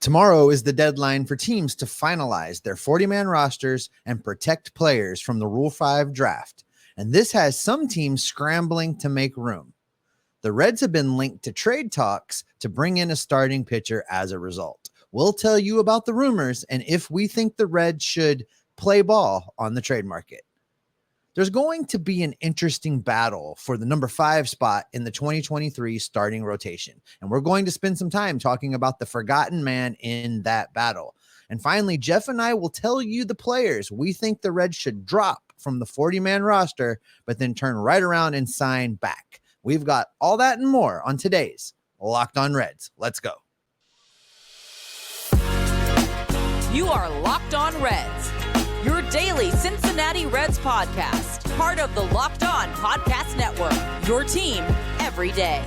Tomorrow is the deadline for teams to finalize their 40-man rosters and protect players from the Rule 5 draft. And this has some teams scrambling to make room. The Reds have been linked to trade talks to bring in a starting pitcher as a result. We'll tell you about the rumors and if we think the Reds should play ball on the trade market. There's going to be an interesting battle for the number 5 spot in the 2023 starting rotation. And we're going to spend some time talking about the forgotten man in that battle. And finally, Jeff and I will tell you the players we think the Reds should drop from the 40-man roster, but then turn right around and sign back. We've got all that and more on today's Locked On Reds. Let's go. You are Locked On Reds, your daily Cincinnati Reds podcast, part of the Locked On Podcast Network, your team every day.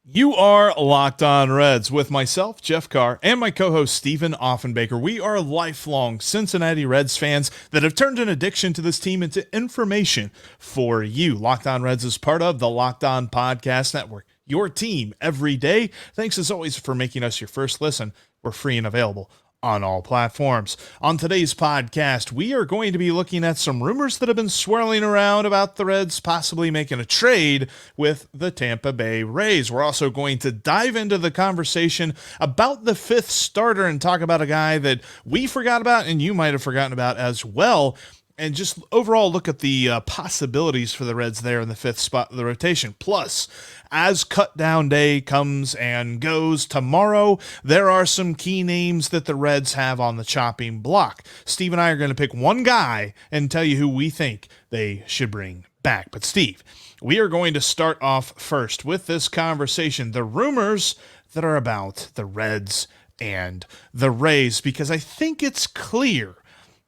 You are Locked On Reds with myself, Jeff Carr, and my co-host, Stephen Offenbaker. We are lifelong Cincinnati Reds fans that have turned an addiction to this team into information for you. Locked On Reds is part of the Locked On Podcast Network, your team every day. Thanks as always for making us your first listen. We're free and available on all platforms. On today's podcast, we are going to be looking at some rumors that have been swirling around about the Reds possibly making a trade with the Tampa Bay Rays. We're also going to dive into the conversation about the 5th starter and talk about a guy that we forgot about and you might have forgotten about as well. And just overall look at the possibilities for the Reds there in the 5th spot of the rotation. Plus, as cut down day comes and goes tomorrow, there are some key names that the Reds have on the chopping block. Steve and I are going to pick one guy and tell you who we think they should bring back. But Steve, we are going to start off first with this conversation, the rumors that are about the Reds and the Rays, because I think it's clear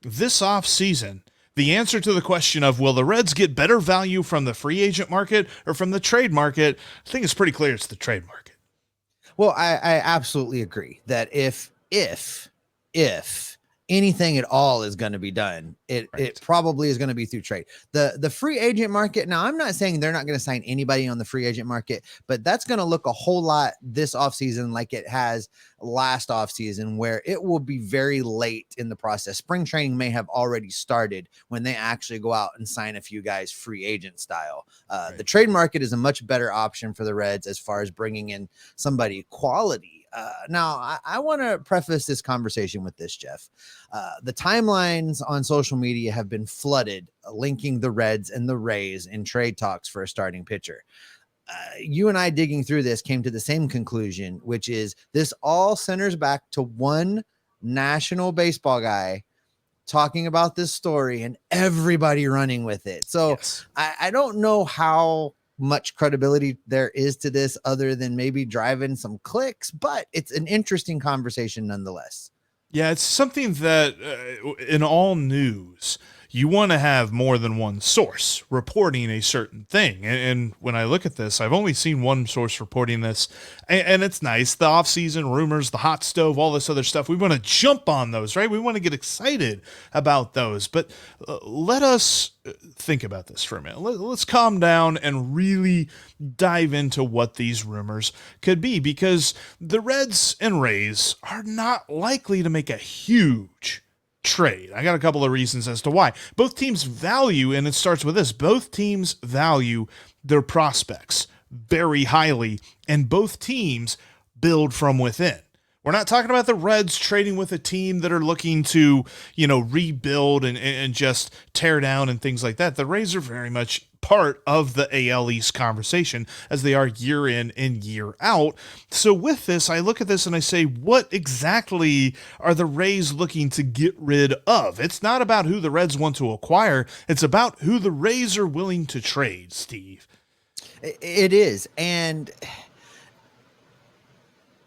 this offseason the answer to the question of will the Reds get better value from the free agent market or from the trade market, I think it's pretty clear it's the trade market. Well, I absolutely agree that if anything at all is going to be done, it probably is going to be through trade. The free agent market. Now, I'm not saying they're not going to sign anybody on the free agent market, but that's going to look a whole lot this offseason like it has last offseason, where it will be very late in the process. Spring training may have already started when they actually go out and sign a few guys free agent style. The trade market is a much better option for the Reds as far as bringing in somebody quality. Now, I want to preface this conversation with this, Jeff. The timelines on social media have been flooded, linking the Reds and the Rays in trade talks for a starting pitcher. You and I digging through this came to the same conclusion, which is this all centers back to one national baseball guy talking about this story and everybody running with it. So yes. I don't know how much credibility there is to this other than maybe driving some clicks, but it's an interesting conversation nonetheless. Yeah, it's something that in all news, you want to have more than one source reporting a certain thing. And when I look at this, I've only seen one source reporting this, and it's nice. The off-season rumors, the hot stove, all this other stuff, we want to jump on those, right? We want to get excited about those. But let us think about this for a minute. Let's calm down and really dive into what these rumors could be, because the Reds and Rays are not likely to make a huge trade. I got a couple of reasons as to why. Both teams value, and it starts with this, both teams value their prospects very highly, and both teams build from within. We're not talking about the Reds trading with a team that are looking to, rebuild and just tear down and things like that. The Rays are very much part of the AL East conversation as they are year in and year out. So with this, I look at this and I say, what exactly are the Rays looking to get rid of? It's not about who the Reds want to acquire. It's about who the Rays are willing to trade, Steve. It is. And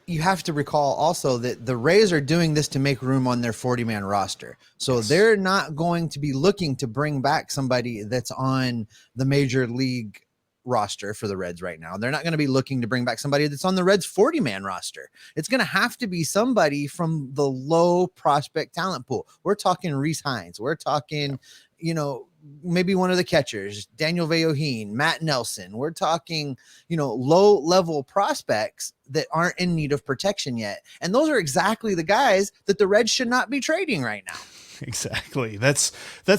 you have to recall also that the Rays are doing this to make room on their 40-man roster. So yes, they're not going to be looking to bring back somebody that's on the major league roster for the Reds right now. They're not going to be looking to bring back somebody that's on the Reds 40-man roster. It's going to have to be somebody from the low prospect talent pool. We're talking Reese Hines. We're talking, maybe one of the catchers, Daniel Veoheen, Matt Nelson. We're talking, low level prospects that aren't in need of protection yet. And those are exactly the guys that the Reds should not be trading right now. Exactly. That's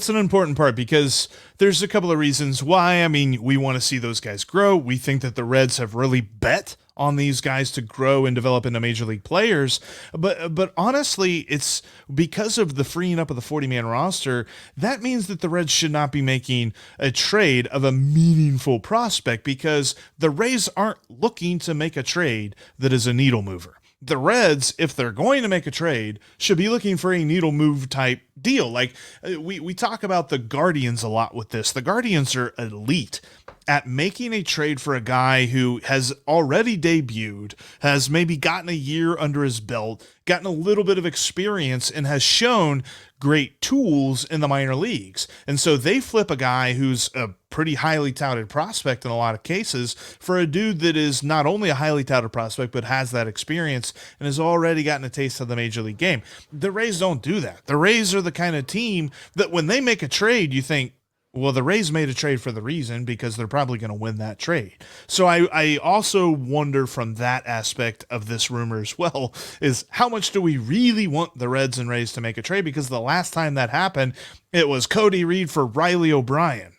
an important part, because there's a couple of reasons why. I mean, we want to see those guys grow. We think that the Reds have really bet on these guys to grow and develop into major league players. But honestly, it's because of the freeing up of the 40-man roster. That means that the Reds should not be making a trade of a meaningful prospect, because the Rays aren't looking to make a trade that is a needle mover. The Reds, if they're going to make a trade, should be looking for a needle move type deal. Like we talk about the Guardians a lot with this. The Guardians are elite at making a trade for a guy who has already debuted, has maybe gotten a year under his belt, gotten a little bit of experience, and has shown great tools in the minor leagues. And so they flip a guy who's a pretty highly touted prospect in a lot of cases for a dude that is not only a highly touted prospect, but has that experience and has already gotten a taste of the major league game. The Rays don't do that. The Rays are the kind of team that when they make a trade, you think, well, the Rays made a trade for the reason, because they're probably going to win that trade. So I also wonder from that aspect of this rumor as well, is how much do we really want the Reds and Rays to make a trade? Because the last time that happened, it was Cody Reed for Riley O'Brien.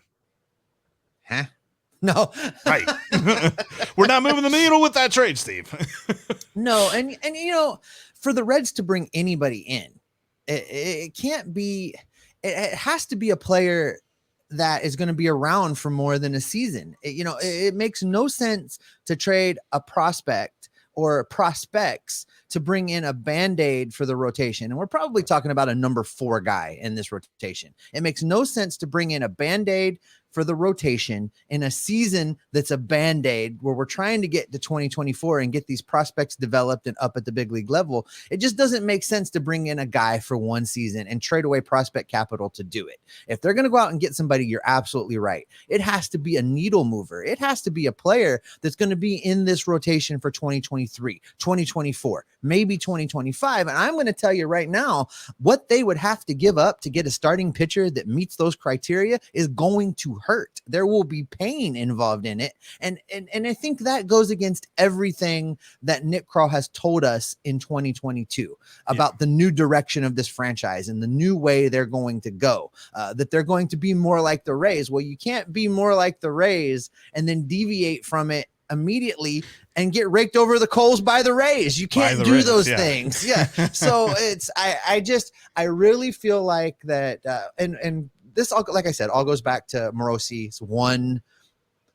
Huh? No. Right. We're not moving the needle with that trade, Steve. No. And for the Reds to bring anybody in, it can't be, it has to be a player that is going to be around for more than a season. It makes no sense to trade a prospect or prospects to bring in a Band-Aid for the rotation. And we're probably talking about a number 4 guy in this rotation. It makes no sense to bring in a Band-Aid for the rotation in a season that's a Band-Aid where we're trying to get to 2024 and get these prospects developed and up at the big league level. It just doesn't make sense to bring in a guy for one season and trade away prospect capital to do it. If they're going to go out and get somebody, you're absolutely right. It has to be a needle mover. It has to be a player that's going to be in this rotation for 2023, 2024, maybe 2025. And I'm going to tell you right now, what they would have to give up to get a starting pitcher that meets those criteria is going to hurt. There will be pain involved in it. And I think that goes against everything that Nick Krall has told us in 2022 about the new direction of this franchise and the new way they're going to go, that they're going to be more like the Rays. Well, you can't be more like the Rays and then deviate from it immediately and get raked over the coals by the Rays. You can't do those things. Yeah. So I really feel like that. And this, like I said, all goes back to Morosi's one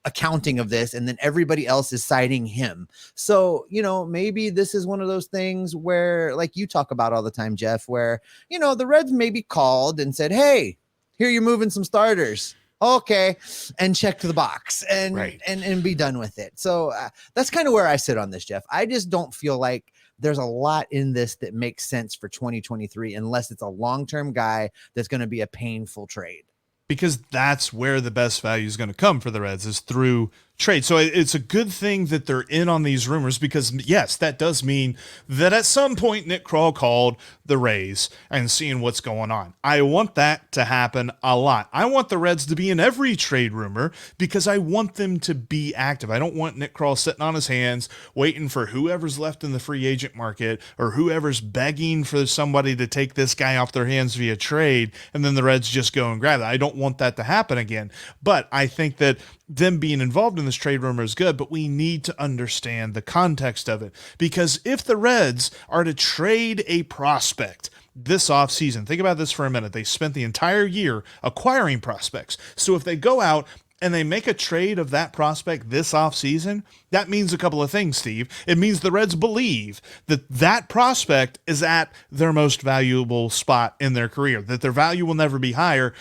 accounting of this, and then everybody else is citing him. So, maybe this is one of those things where, like you talk about all the time, Jeff, where, the Reds maybe called and said, hey, here you're moving some starters. Okay. And check the box and be done with it. So that's kind of where I sit on this, Jeff. I just don't feel like there's a lot in this that makes sense for 2023 unless it's a long-term guy that's going to be a painful trade. Because that's where the best value is going to come for the Reds, is through trade. So it's a good thing that they're in on these rumors, because yes, that does mean that at some point Nick Krall called the Rays and seeing what's going on. I want that to happen a lot. I want the Reds to be in every trade rumor because I want them to be active. I don't want Nick Krall sitting on his hands waiting for whoever's left in the free agent market or whoever's begging for somebody to take this guy off their hands via trade, and then the Reds just go and grab it. I don't want that to happen again. But I think that them being involved in this trade rumor is good, but we need to understand the context of it. Because if the Reds are to trade a prospect this offseason, think about this for a minute. They spent the entire year acquiring prospects. So if they go out and they make a trade of that prospect this offseason, that means a couple of things, Steve. It means the Reds believe that that prospect is at their most valuable spot in their career, that their value will never be higher,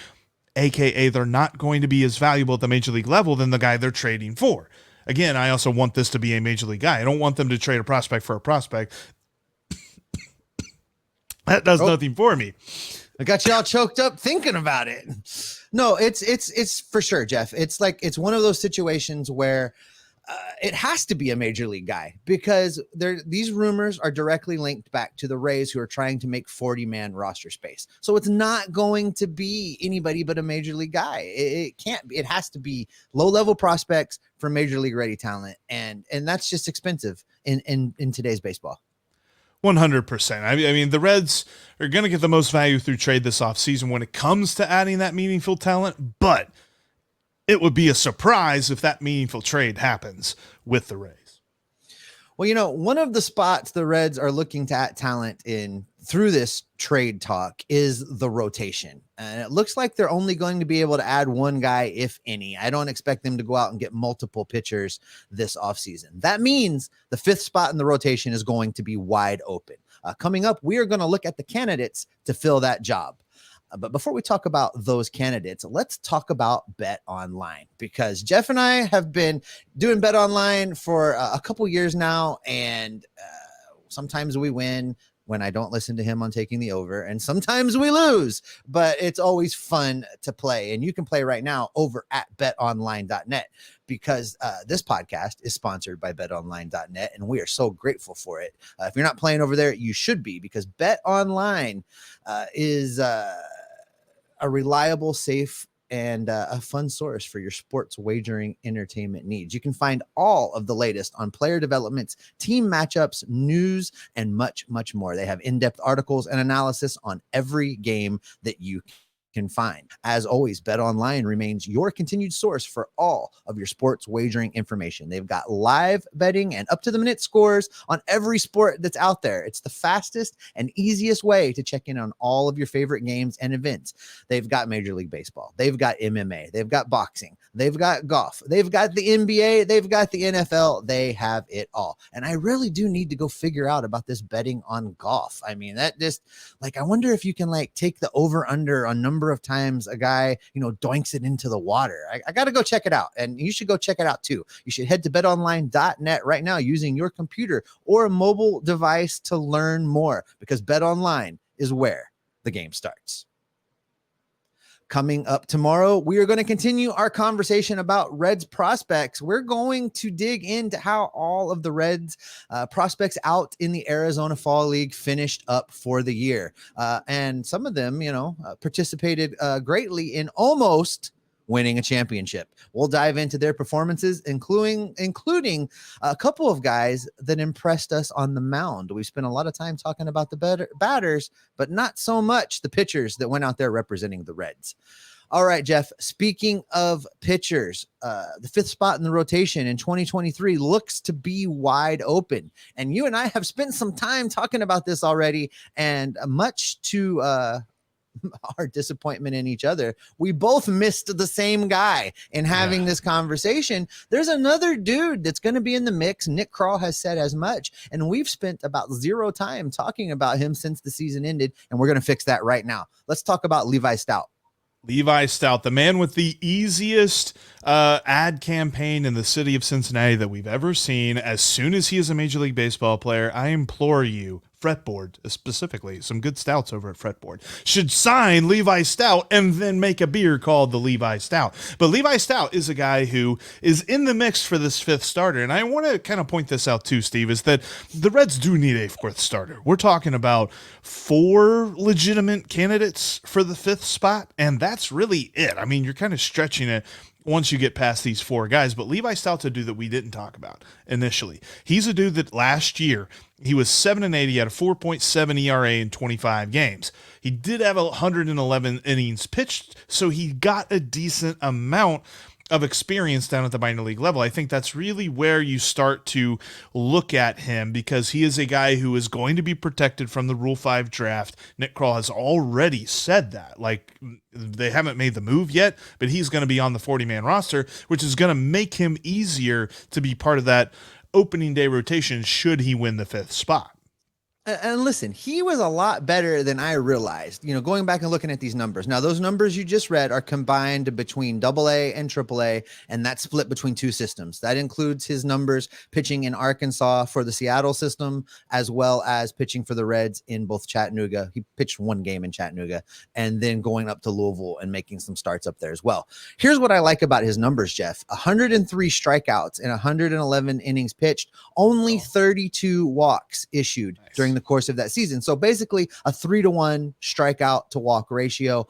AKA they're not going to be as valuable at the major league level than the guy they're trading for. Again, I also want this to be a major league guy. I don't want them to trade a prospect for a prospect. That does nothing for me. I got you all choked up thinking about it. No, it's for sure, Jeff. It's one of those situations where it has to be a major league guy because these rumors are directly linked back to the Rays, who are trying to make 40-man roster space. So it's not going to be anybody but a major league guy. It can't be. It has to be low-level prospects for major league ready talent, and that's just expensive in today's baseball. 100%. I mean, the Reds are going to get the most value through trade this offseason when it comes to adding that meaningful talent, but it would be a surprise if that meaningful trade happens with the Rays. Well, one of the spots the Reds are looking to add talent in through this trade talk is the rotation. And it looks like they're only going to be able to add one guy, if any. I don't expect them to go out and get multiple pitchers this offseason. That means the fifth spot in the rotation is going to be wide open. Coming up, we are going to look at the candidates to fill that job. But before we talk about those candidates, let's talk about Bet Online, because Jeff and I have been doing Bet Online for a couple years now, and sometimes we win when I don't listen to him on taking the over, and sometimes we lose, but it's always fun to play. And you can play right now over at betonline.net, because this podcast is sponsored by betonline.net, and we are so grateful for it. If you're not playing over there, you should be, because Bet Online is a reliable, safe, and a fun source for your sports wagering entertainment needs. You can find all of the latest on player developments, team matchups, news, and much, much more. They have in-depth articles and analysis on every game that you can find. As always, Bet Online remains your continued source for all of your sports wagering information. They've got live betting and up-to-the-minute scores on every sport that's out there. It's the fastest and easiest way to check in on all of your favorite games and events. They've got Major League Baseball. They've got MMA. They've got boxing. They've got golf. They've got the NBA. They've got the NFL. They have it all. And I really do need to go figure out about this betting on golf. I mean, that just, I wonder if you can take the over-under on number of times a guy, doinks it into the water. I got to go check it out, and you should go check it out too. You should head to betonline.net right now using your computer or a mobile device to learn more, because BetOnline is where the game starts. Coming up tomorrow, we are going to continue our conversation about Reds prospects. We're going to dig into how all of the Reds prospects out in the Arizona Fall League finished up for the year. And some of them, participated greatly in almost winning a championship. We'll dive into their performances, including a couple of guys that impressed us on the mound. We spent a lot of time talking about the batters, but not so much the pitchers that went out there representing the Reds. All right, Jeff, speaking of pitchers, the fifth spot in the rotation in 2023 looks to be wide open. And you and I have spent some time talking about this already, and much to our disappointment in each other, we both missed the same guy in having this conversation. There's another dude that's going to be in the mix. Nick Krall has said as much, and we've spent about zero time talking about him since the season ended, and we're going to fix that right now. Let's talk about Levi Stoudt. Levi Stoudt, the man with the easiest ad campaign in the city of Cincinnati that we've ever seen. As soon as he is a Major League Baseball player, I implore you, Fretboard, specifically, some good stouts over at Fretboard, should sign Levi Stoudt and then make a beer called the Levi Stoudt. But Levi Stoudt is a guy who is in the mix for this fifth starter. And I want to kind of point this out too, Steve, is that the Reds do need a fourth starter. We're talking about 4 legitimate candidates for the fifth spot, and that's really it. I mean, you're kind of stretching it once you get past these 4 guys, but Levi Stout's a dude that we didn't talk about initially. He's a dude that last year, he was 7-8. He had a 4.7 ERA in 25 games. He did have 111 innings pitched, so he got a decent amount of experience down at the minor league level. I think that's really where you start to look at him, because he is a guy who is going to be protected from the Rule 5 draft. Nick Krall has already said that. They haven't made the move yet, but he's going to be on the 40-man roster, which is going to make him easier to be part of that opening day rotation should he win the fifth spot. And listen, he was a lot better than I realized, going back and looking at these numbers. Now, those numbers you just read are combined between AA and AAA, and that's split between two systems. That includes his numbers pitching in Arkansas for the Seattle system, as well as pitching for the Reds in both Chattanooga. He pitched one game in Chattanooga, and then going up to Louisville and making some starts up there as well. Here's what I like about his numbers, Jeff. 103 strikeouts and 111 innings pitched, only 32 walks issued during the course of that season. So basically a 3-to-1 strikeout to walk ratio.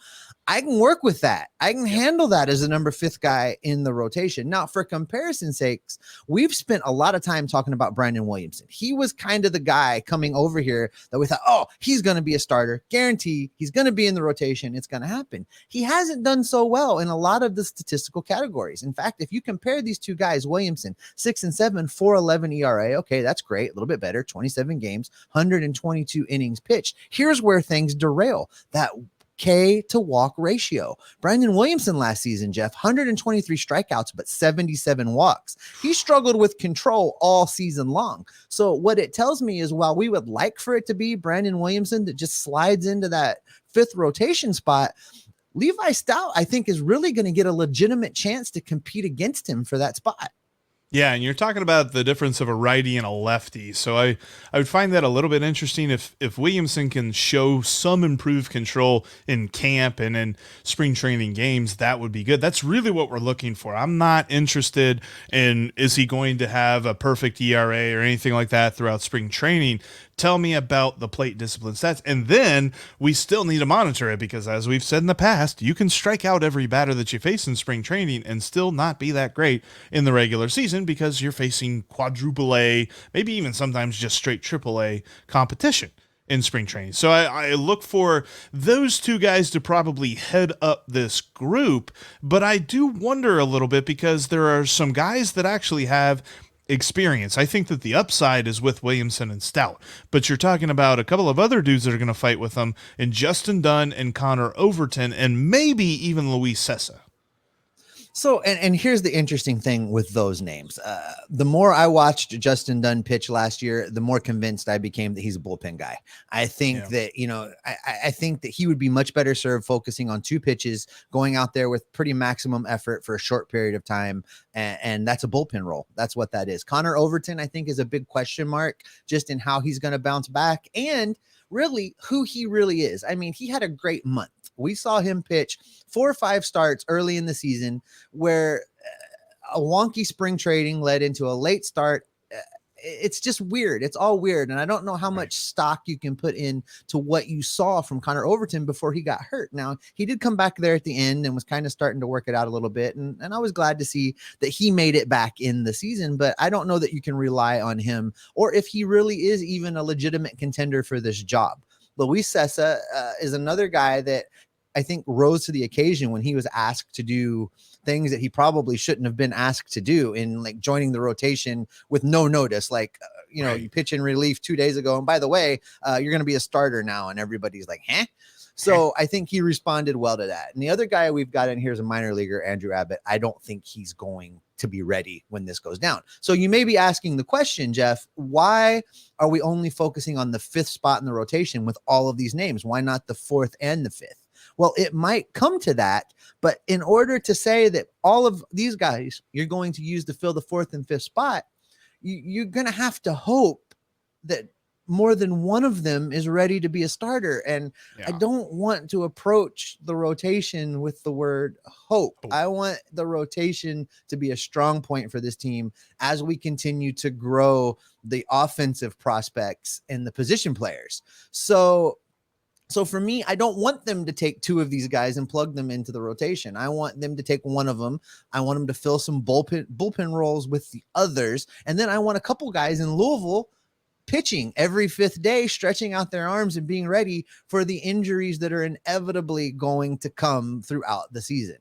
I can work with that. I can handle that as the number 5th guy in the rotation. Now, for comparison's sakes, we've spent a lot of time talking about Brandon Williamson. He was kind of the guy coming over here that we thought, oh, he's going to be a starter. Guarantee he's going to be in the rotation. It's going to happen. He hasn't done so well in a lot of the statistical categories. In fact, if you compare these two guys, Williamson, 6-7, 4.11 ERA. Okay, that's great. A little bit better. 27 games, 122 innings pitched. Here's where things derail. That K to walk ratio. Brandon Williamson last season, Jeff, 123 strikeouts, but 77 walks. He struggled with control all season long. So what it tells me is while we would like for it to be Brandon Williamson that just slides into that 5th rotation spot, Levi Stoudt, I think, is really going to get a legitimate chance to compete against him for that spot. Yeah, and you're talking about the difference of a righty and a lefty. So I would find that a little bit interesting if Williamson can show some improved control in camp and in spring training games, that would be good. That's really what we're looking for. I'm not interested in is he going to have a perfect ERA or anything like that throughout spring training. Tell me about the plate discipline stats. And then we still need to monitor it because, as we've said in the past, you can strike out every batter that you face in spring training and still not be that great in the regular season because you're facing quadruple A, maybe even sometimes just straight triple A competition in spring training. So I look for those two guys to probably head up this group, but I do wonder a little bit because there are some guys that actually have experience. I think that the upside is with Williamson and Stoudt, but you're talking about a couple of other dudes that are going to fight with them in Justin Dunn and Conner Overton and maybe even Luis Cessa. So, and here's the interesting thing with those names. The more I watched Justin Dunn pitch last year, the more convinced I became that he's a bullpen guy. I think that, I think that he would be much better served focusing on 2 pitches, going out there with pretty maximum effort for a short period of time. And that's a bullpen role. That's what that is. Conner Overton, I think, is a big question mark just in how he's going to bounce back and really who he really is. I mean, he had a great month. We saw him pitch 4 or 5 starts early in the season where a wonky spring trading led into a late start. It's just weird. It's all weird. And I don't know how much stock you can put in to what you saw from Conner Overton before he got hurt. Now, he did come back there at the end and was kind of starting to work it out a little bit. And I was glad to see that he made it back in the season, but I don't know that you can rely on him or if he really is even a legitimate contender for this job. Luis Cessa is another guy that I think rose to the occasion when he was asked to do things that he probably shouldn't have been asked to do in like joining the rotation with no notice. Like, you pitch in relief 2 days ago. And by the way, you're going to be a starter now. And everybody's like, huh? So I think he responded well to that. And the other guy we've got in here is a minor leaguer, Andrew Abbott. I don't think he's going to be ready when this goes down. So you may be asking the question, Jeff, why are we only focusing on the 5th spot in the rotation with all of these names? Why not the 4th and the 5th? Well, it might come to that, but in order to say that all of these guys you're going to use to fill the 4th and 5th spot, you're going to have to hope that more than one of them is ready to be a starter. And I don't want to approach the rotation with the word hope. I want the rotation to be a strong point for this team as we continue to grow the offensive prospects and the position players. So for me, I don't want them to take 2 of these guys and plug them into the rotation. I want them to take one of them. I want them to fill some bullpen roles with the others. And then I want a couple guys in Louisville pitching every 5th day, stretching out their arms and being ready for the injuries that are inevitably going to come throughout the season.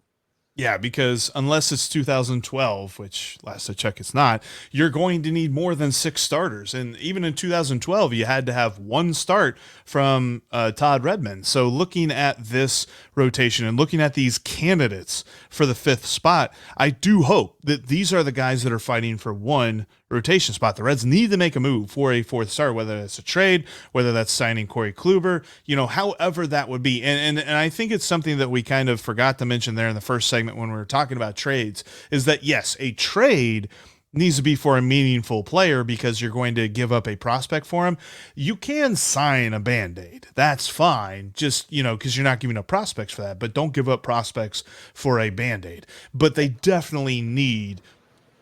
Yeah, because unless it's 2012, which last I checked it's not, you're going to need more than 6 starters. And even in 2012, you had to have one start from Todd Redmond. So looking at this rotation and looking at these candidates for the 5th spot, I do hope that these are the guys that are fighting for one rotation spot. The Reds need to make a move for a 4th starter, whether that's a trade, whether that's signing Corey Kluber, however that would be. And I think it's something that we kind of forgot to mention there in the first segment when we were talking about trades, is that yes, a trade needs to be for a meaningful player because you're going to give up a prospect for him. You can sign a Band-Aid. That's fine. Just, because you're not giving up prospects for that, but don't give up prospects for a Band-Aid. But they definitely need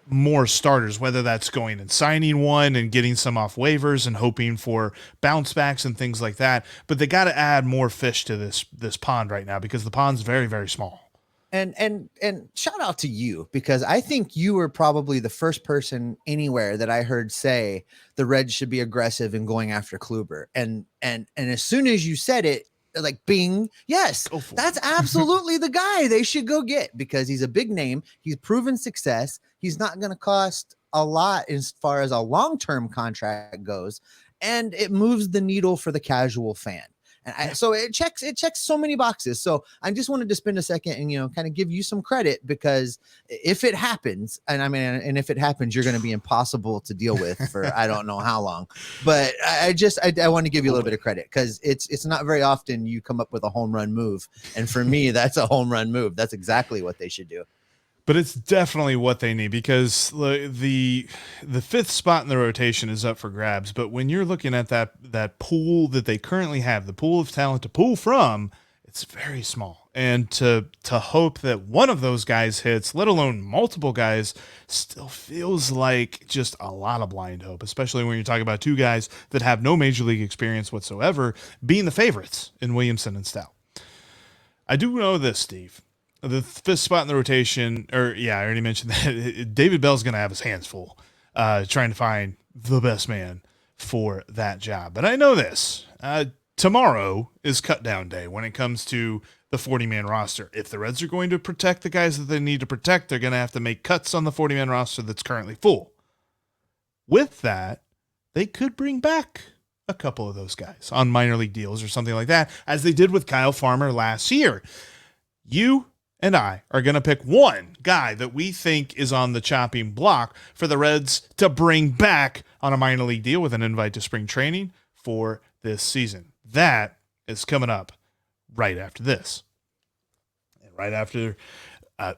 more starters, whether that's going and signing one and getting some off waivers and hoping for bounce backs and things like that. But they got to add more fish to this pond right now because the pond's very, very small. And shout out to you, because I think you were probably the first person anywhere that I heard say the Reds should be aggressive in going after Kluber. And as soon as you said it, like bing, yes, that's absolutely the guy they should go get, because he's a big name. He's proven success. He's not going to cost a lot as far as a long-term contract goes, and it moves the needle for the casual fan. And so it checks so many boxes. So I just wanted to spend a second and, kind of give you some credit, because if it happens, and if it happens, you're going to be impossible to deal with for, I don't know how long, but I want to give you a little bit of credit, because it's not very often you come up with a home run move. And for me, that's a home run move. That's exactly what they should do. But it's definitely what they need, because the 5th spot in the rotation is up for grabs. But when you're looking at that pool that they currently have, the pool of talent to pull from, it's very small. And to hope that one of those guys hits, let alone multiple guys, still feels like just a lot of blind hope, especially when you're talking about 2 guys that have no major league experience whatsoever being the favorites in Williamson and Stoudt. I do know this, Steve. The 5th spot in the rotation, I already mentioned that David Bell's going to have his hands full trying to find the best man for that job. But I know this. Tomorrow is cut down day when it comes to the 40-man roster. If the Reds are going to protect the guys that they need to protect, they're going to have to make cuts on the 40-man roster that's currently full. With that, they could bring back a couple of those guys on minor league deals or something like that, as they did with Kyle Farmer last year. You and I are going to pick one guy that we think is on the chopping block for the Reds to bring back on a minor league deal with an invite to spring training for this season. That is coming up right after this. And right after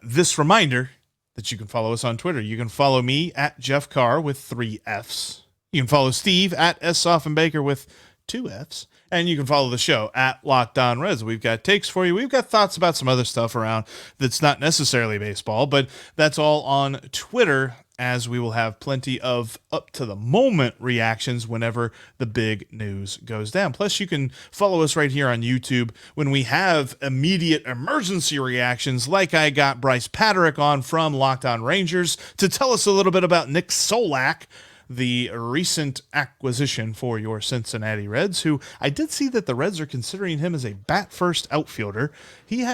this reminder that you can follow us on Twitter. You can follow me at Jeff Carr with 3 Fs. You can follow Steve at @SOffenbaker with 2 Fs. And you can follow the show at Locked On Reds. We've got takes for you. We've got thoughts about some other stuff around that's not necessarily baseball, but that's all on Twitter, as we will have plenty of up-to-the-moment reactions whenever the big news goes down. Plus, you can follow us right here on YouTube when we have immediate emergency reactions, like I got Bryce Patrick on from Locked On Rangers to tell us a little bit about Nick Solak, the recent acquisition for your Cincinnati Reds, who I did see that the Reds are considering him as a bat-first outfielder. He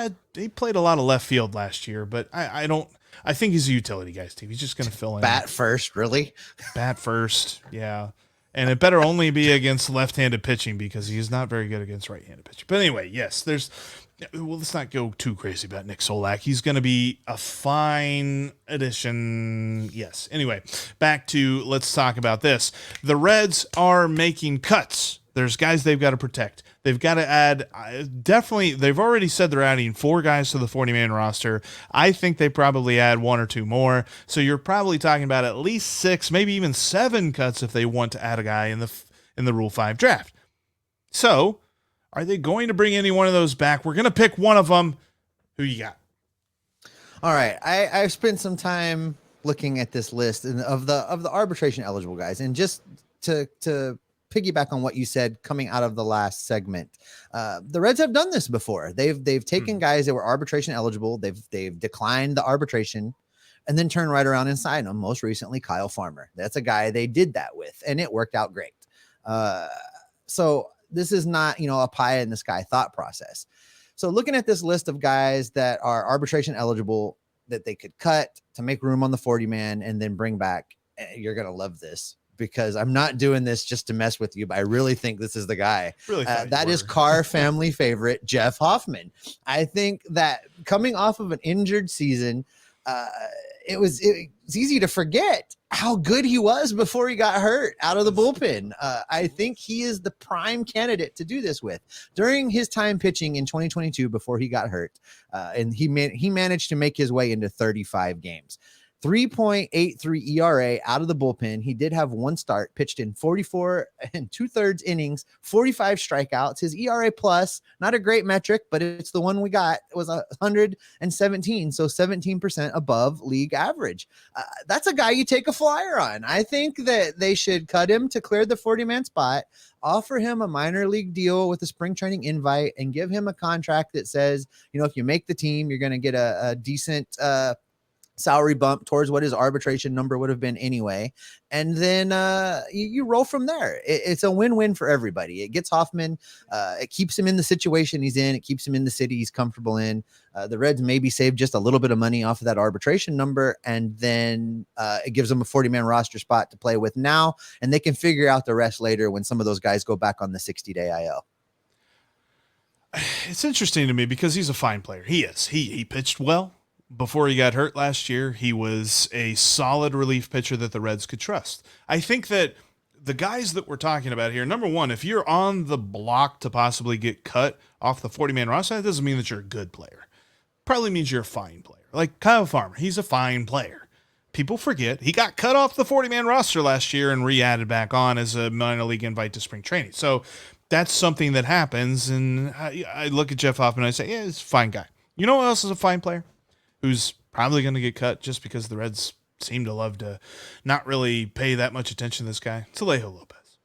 played a lot of left field last year, but I think he's a utility guy, Steve. He's just going to fill in. Bat first, really? Bat first, yeah. And it better only be against left-handed pitching, because he's not very good against right-handed pitching. But anyway, yes, let's not go too crazy about Nick Solak. He's going to be a fine addition. Yes. Anyway, back to let's talk about this. The Reds are making cuts. There's guys they've got to protect. They've got to add, definitely, they've already said they're adding 4 guys to the 40-man roster. I think they probably add 1 or 2 more. So you're probably talking about at least 6, maybe even 7 cuts if they want to add a guy in the Rule 5 draft. So, are they going to bring any one of those back? We're going to pick one of them. Who you got? All right. I've spent some time looking at this list of the arbitration eligible guys, and just to piggyback on what you said coming out of the last segment, the Reds have done this before. They've taken guys that were arbitration eligible. They've declined the arbitration and then turned right around and signed them. Most recently, Kyle Farmer. That's a guy they did that with, and it worked out great. So this is not, a pie in the sky thought process. So looking at this list of guys that are arbitration eligible that they could cut to make room on the 40-man and then bring back, you're going to love this, because I'm not doing this just to mess with you, but I really think this is the guy. Really that is Carr family favorite, Jeff Hoffman. I think that coming off of an injured season, it's easy to forget how good he was before he got hurt out of the bullpen. I think he is the prime candidate to do this with. During his time pitching in 2022 before he got hurt, and he managed to make his way into 35 games. 3.83 ERA out of the bullpen. He did have one start, pitched in 44 and 2/3 innings, 45 strikeouts. His ERA plus, not a great metric, but it's the one we got. It was 117, so 17% above league average. That's a guy you take a flyer on. I think that they should cut him to clear the 40-man spot, offer him a minor league deal with a spring training invite, and give him a contract that says, if you make the team, you're going to get a decent salary bump towards what his arbitration number would have been anyway. And then you roll from there. It's a win-win for everybody. It gets Hoffman. It keeps him in the situation he's in. It keeps him in the city he's comfortable in. The Reds maybe save just a little bit of money off of that arbitration number. And then it gives them a 40-man roster spot to play with now. And they can figure out the rest later when some of those guys go back on the 60-day IL. It's interesting to me because he's a fine player. He is. He pitched well. Before he got hurt last year, he was a solid relief pitcher that the Reds could trust. I think that the guys that we're talking about here, number one, if you're on the block to possibly get cut off the 40-man roster, that doesn't mean that you're a good player. Probably means you're a fine player. Like Kyle Farmer, he's a fine player. People forget he got cut off the 40-man roster last year and re-added back on as a minor league invite to spring training. So that's something that happens, and I look at Jeff Hoffman and I say, yeah, he's a fine guy. You know who else is a fine player? Who's probably going to get cut just because the Reds seem to love to not really pay that much attention to this guy? It's Alejo Lopez.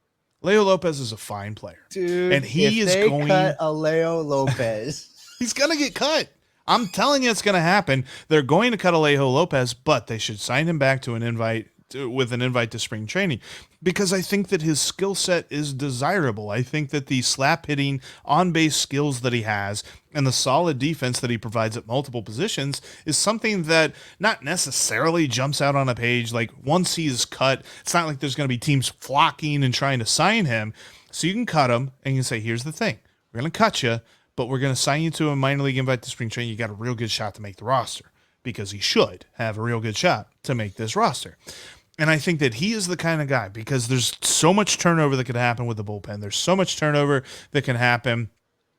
Alejo Lopez is a fine player. Dude, and he is going to cut Alejo Lopez. He's going to get cut. I'm telling you it's going to happen. They're going to cut Alejo Lopez, but they should sign him back to an invite with an invite to spring training, because I think that his skill set is desirable. I think that the slap hitting on base skills that he has and the solid defense that he provides at multiple positions is something that not necessarily jumps out on a page. Like once he's cut, it's not like there's going to be teams flocking and trying to sign him. So you can cut him and you can say, here's the thing. We're going to cut you, but we're going to sign you to a minor league invite to spring training. You got a real good shot to make the roster, because he should have a real good shot to make this roster. And I think that he is the kind of guy, because there's so much turnover that could happen with the bullpen. There's so much turnover that can happen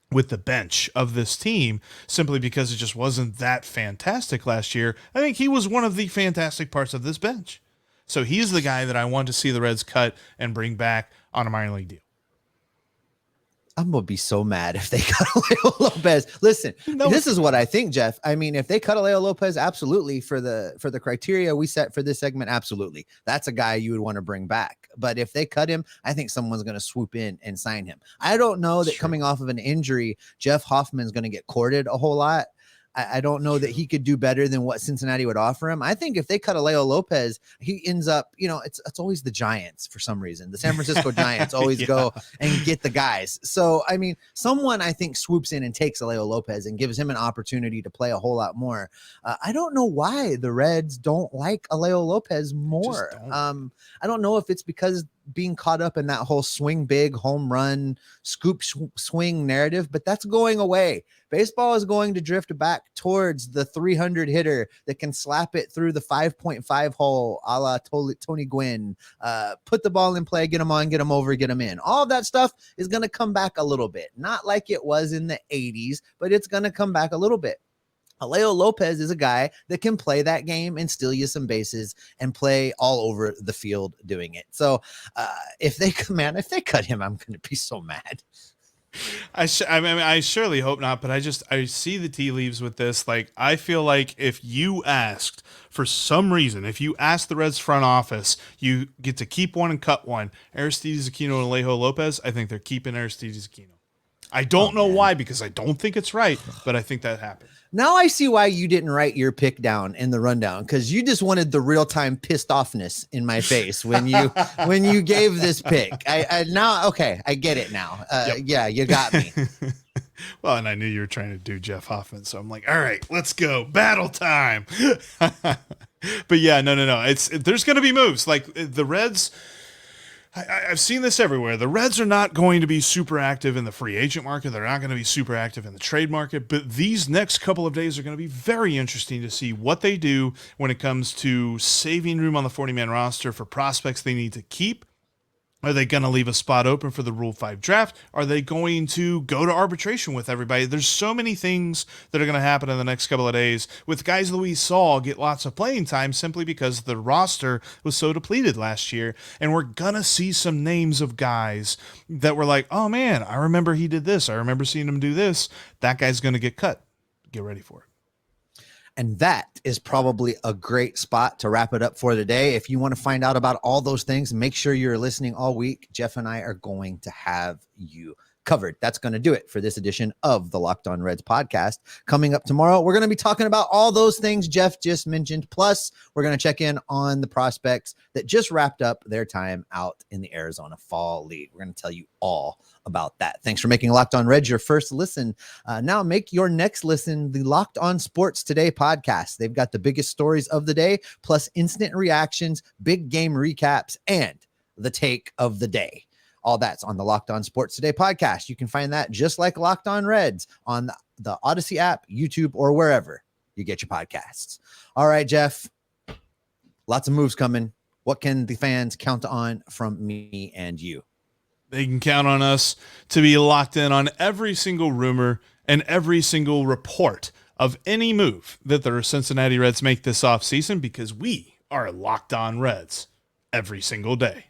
with the bench of this team, simply because it just wasn't that fantastic last year. I think he was one of the fantastic parts of this bench. So he's the guy that I want to see the Reds cut and bring back on a minor league deal. I'm going to be so mad if they cut Alejo Lopez. Listen, this is what I think, Jeff. I mean, if they cut Alejo Lopez, absolutely, for the criteria we set for this segment, absolutely. That's a guy you would want to bring back. But if they cut him, I think someone's going to swoop in and sign him. I don't know that coming off of an injury, Jeff Hoffman's going to get courted a whole lot. I don't know that he could do better than what Cincinnati would offer him. I think if they cut Alejo Lopez, he ends up, it's always the Giants for some reason. The San Francisco Giants always go and get the guys. So, I mean, someone I think swoops in and takes Alejo Lopez and gives him an opportunity to play a whole lot more. I don't know why the Reds don't like Alejo Lopez more. I don't know if it's because being caught up in that whole swing big, home run, scoop swing narrative, but that's going away. Baseball is going to drift back towards the 300 hitter that can slap it through the 5.5 hole, a la Tony Gwynn, put the ball in play, get him on, get him over, get him in. All of that stuff is going to come back a little bit. Not like it was in the 80s, but it's going to come back a little bit. Alejo Lopez is a guy that can play that game and steal you some bases and play all over the field doing it. So if they cut him, I'm going to be so mad. I surely hope not, but I see the tea leaves with this. Like, I feel like if you asked for some reason, if you asked the Reds front office, you get to keep one and cut one, Aristides Aquino and Alejo Lopez, I think they're keeping Aristides Aquino. I don't know why, because I don't think it's right, but I think that happened. Now I see why you didn't write your pick down in the rundown, because you just wanted the real-time pissed offness in my face when you gave this pick. I get it now. Yeah, you got me. Well, and I knew you were trying to do Jeff Hoffman, so I'm like, all right, let's go. Battle time. But yeah, no. There's going to be moves. Like the Reds, I've seen this everywhere. The Reds are not going to be super active in the free agent market. They're not going to be super active in the trade market. But these next couple of days are going to be very interesting to see what they do when it comes to saving room on the 40-man roster for prospects they need to keep. Are they going to leave a spot open for the Rule 5 draft? Are they going to go to arbitration with everybody? There's so many things that are going to happen in the next couple of days with guys that we saw get lots of playing time simply because the roster was so depleted last year. And we're going to see some names of guys that were like, oh man, I remember he did this. I remember seeing him do this. That guy's going to get cut. Get ready for it. And that is probably a great spot to wrap it up for today. If you want to find out about all those things, make sure you're listening all week. Jeff and I are going to have you covered. That's going to do it for this edition of the Locked On Reds podcast. Coming up tomorrow, we're going to be talking about all those things Jeff just mentioned. Plus, we're going to check in on the prospects that just wrapped up their time out in the Arizona Fall League. We're going to tell you all about that. Thanks for making Locked On Reds your first listen. Now make your next listen the Locked On Sports Today podcast. They've got the biggest stories of the day, plus instant reactions, big game recaps, and the take of the day. All that's on the Locked On Sports Today podcast. You can find that just like Locked On Reds on the Odyssey app, YouTube, or wherever you get your podcasts. All right, Jeff, lots of moves coming. What can the fans count on from me and you? They can count on us to be locked in on every single rumor and every single report of any move that the Cincinnati Reds make this offseason because we are Locked On Reds every single day.